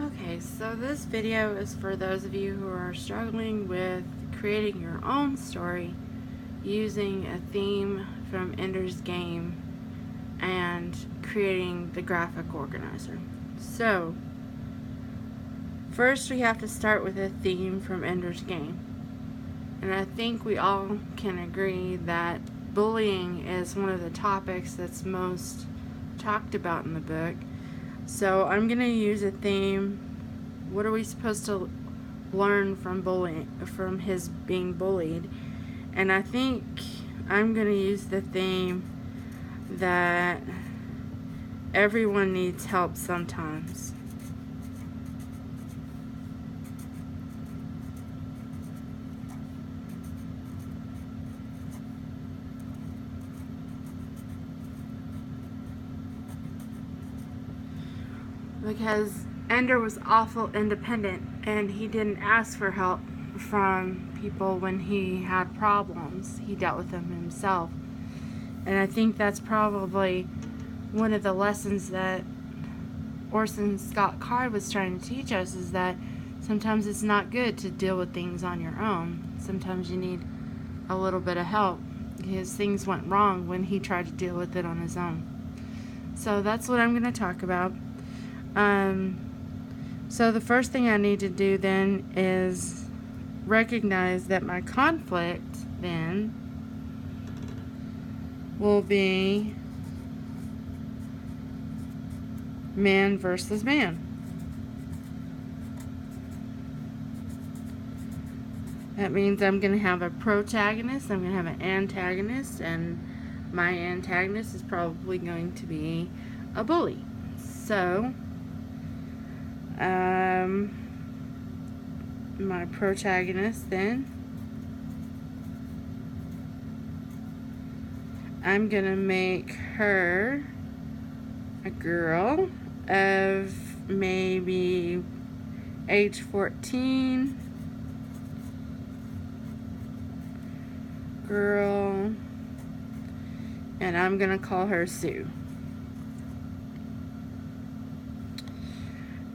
Okay, so this video is for those of you who are struggling with creating your own story using a theme from Ender's Game and creating the graphic organizer. So, first we have to start with a theme from Ender's Game. And I think we all can agree that bullying is one of the topics that's most talked about in the book. So I'm going to use a theme. What are we supposed to learn from his being bullied? And I think I'm going to use the theme that everyone needs help sometimes. Because Ender was awful independent and he didn't ask for help from people when he had problems. He dealt with them himself. And I think that's probably one of the lessons that Orson Scott Card was trying to teach us, is that sometimes it's not good to deal with things on your own. Sometimes you need a little bit of help, because things went wrong when he tried to deal with it on his own. So that's what I'm going to talk about. So the first thing I need to do then is recognize that my conflict then will be man versus man. That means I'm going to have a protagonist, I'm going to have an antagonist, and my antagonist is probably going to be a bully. So, my protagonist then, I'm going to make her a girl of maybe age 14, girl, and I'm going to call her Sue.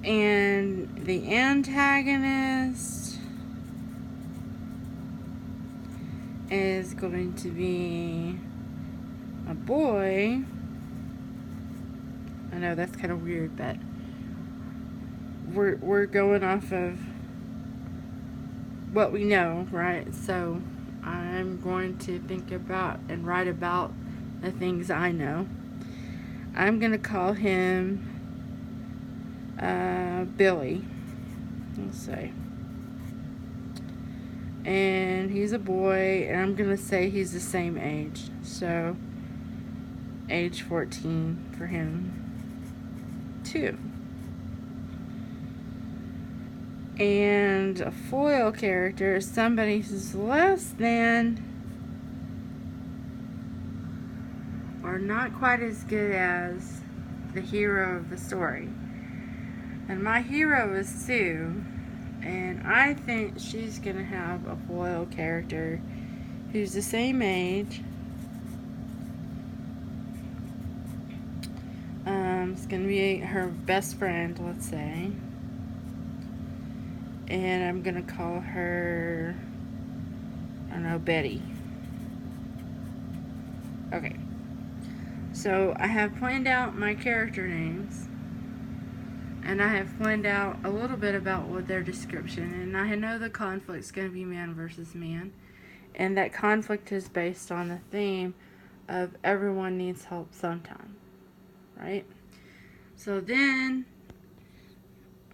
And the antagonist is going to be a boy. I know that's kind of weird, but we're going off of what we know, right? So I'm going to think about and write about the things I know. I'm going to call him Billy, let's say. And he's a boy, and I'm going to say he's the same age. So, age 14 for him, too. And a foil character is somebody who's less than or not quite as good as the hero of the story. And my hero is Sue, and I think she's going to have a foil character who's the same age. It's going to be her best friend, let's say. And I'm going to call her, I don't know, Betty. Okay. So I have planned out my character names. And I have planned out a little bit about what their description, and I know the conflict's going to be man versus man, and that conflict is based on the theme of everyone needs help sometime, right? So then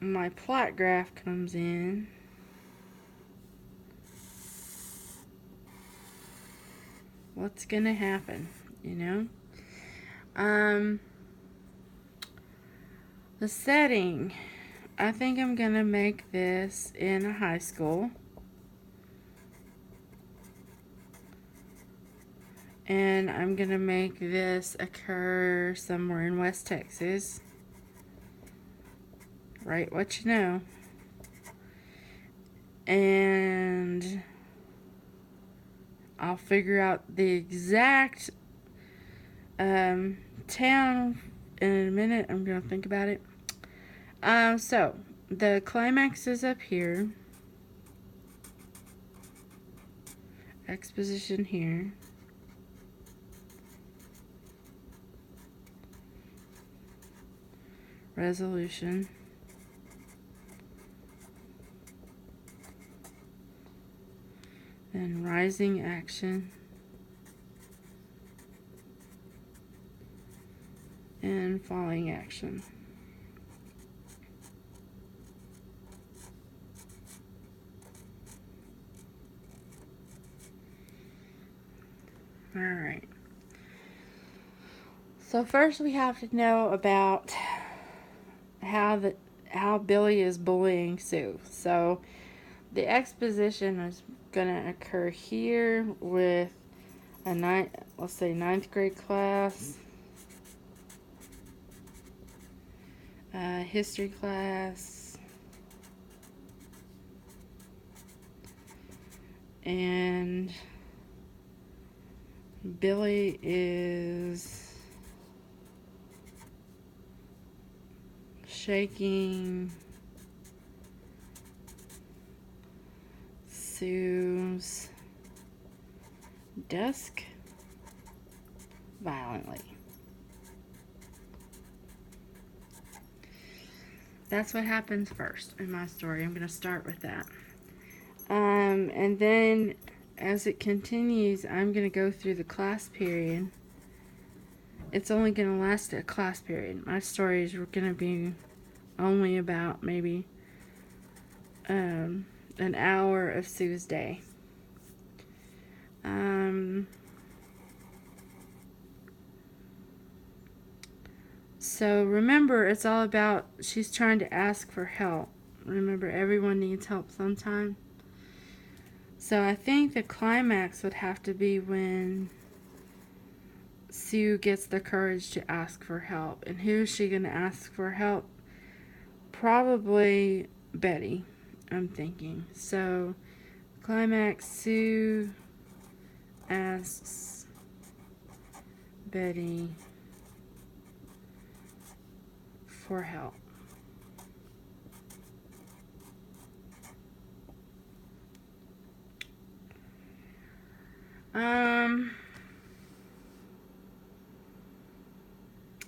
my plot graph comes in. What's going to happen, you know? The setting, I think I'm going to make this in a high school. And I'm going to make this occur somewhere in West Texas. Write what you know. And I'll figure out the exact town in a minute. I'm going to think about it. So, the climax is up here. Exposition here. Resolution. And rising action. And falling action. Alright. So first we have to know about how Billy is bullying Sue. So the exposition is gonna occur here with a ninth grade class, history class, and Billy is shaking Sue's desk violently. That's what happens first in my story. I'm going to start with that. And then as it continues, I'm going to go through the class period. It's only going to last a class period. My stories are going to be only about maybe an hour of Sue's day. So remember, it's all about, she's trying to ask for help. Remember, everyone needs help sometime. So I think the climax would have to be when Sue gets the courage to ask for help. And who's she going to ask for help? Probably Betty, I'm thinking. So, climax, Sue asks Betty for help.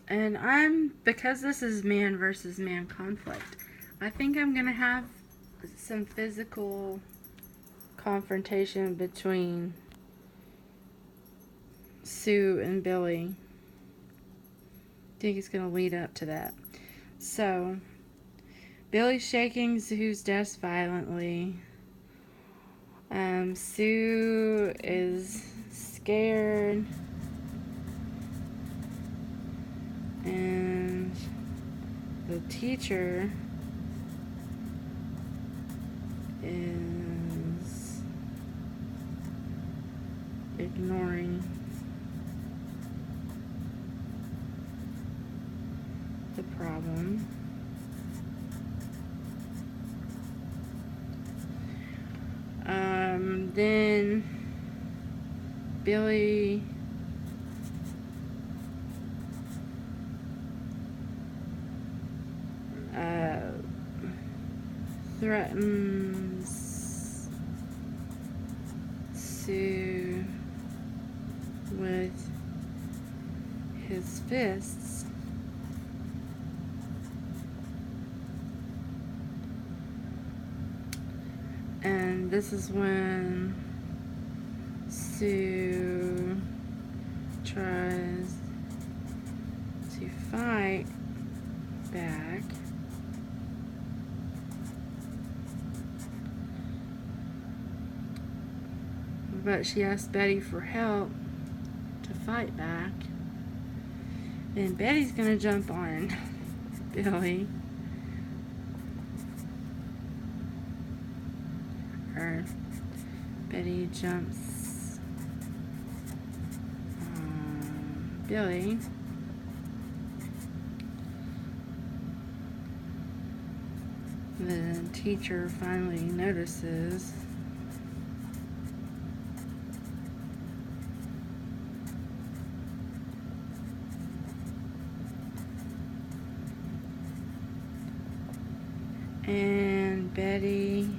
And because this is man versus man conflict, I think I'm going to have some physical confrontation between Sue and Billy. I think it's going to lead up to that. So, Billy's shaking Sue's desk violently. Sue is scared. And the teacher is ignoring the problem. Then Billy threatens Sue with his fists. And this is when Sue tries to fight back. But she asks Betty for help to fight back. And Betty's gonna jump on Billy. Or Betty jumps on Billy. The teacher finally notices. and Betty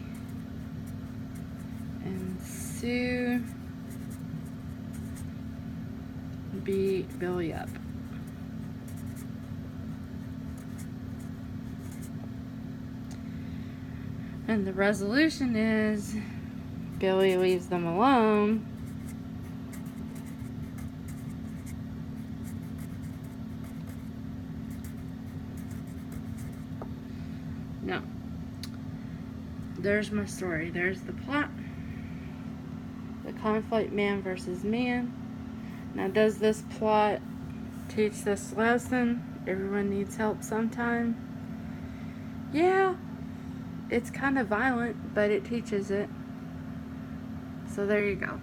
and Sue beat Billy up. And the resolution is Billy leaves them alone. No. There's my story. There's the plot. The conflict, man versus man. Now, does this plot teach this lesson? Everyone needs help sometime. Yeah, it's kind of violent, but it teaches it. So there you go.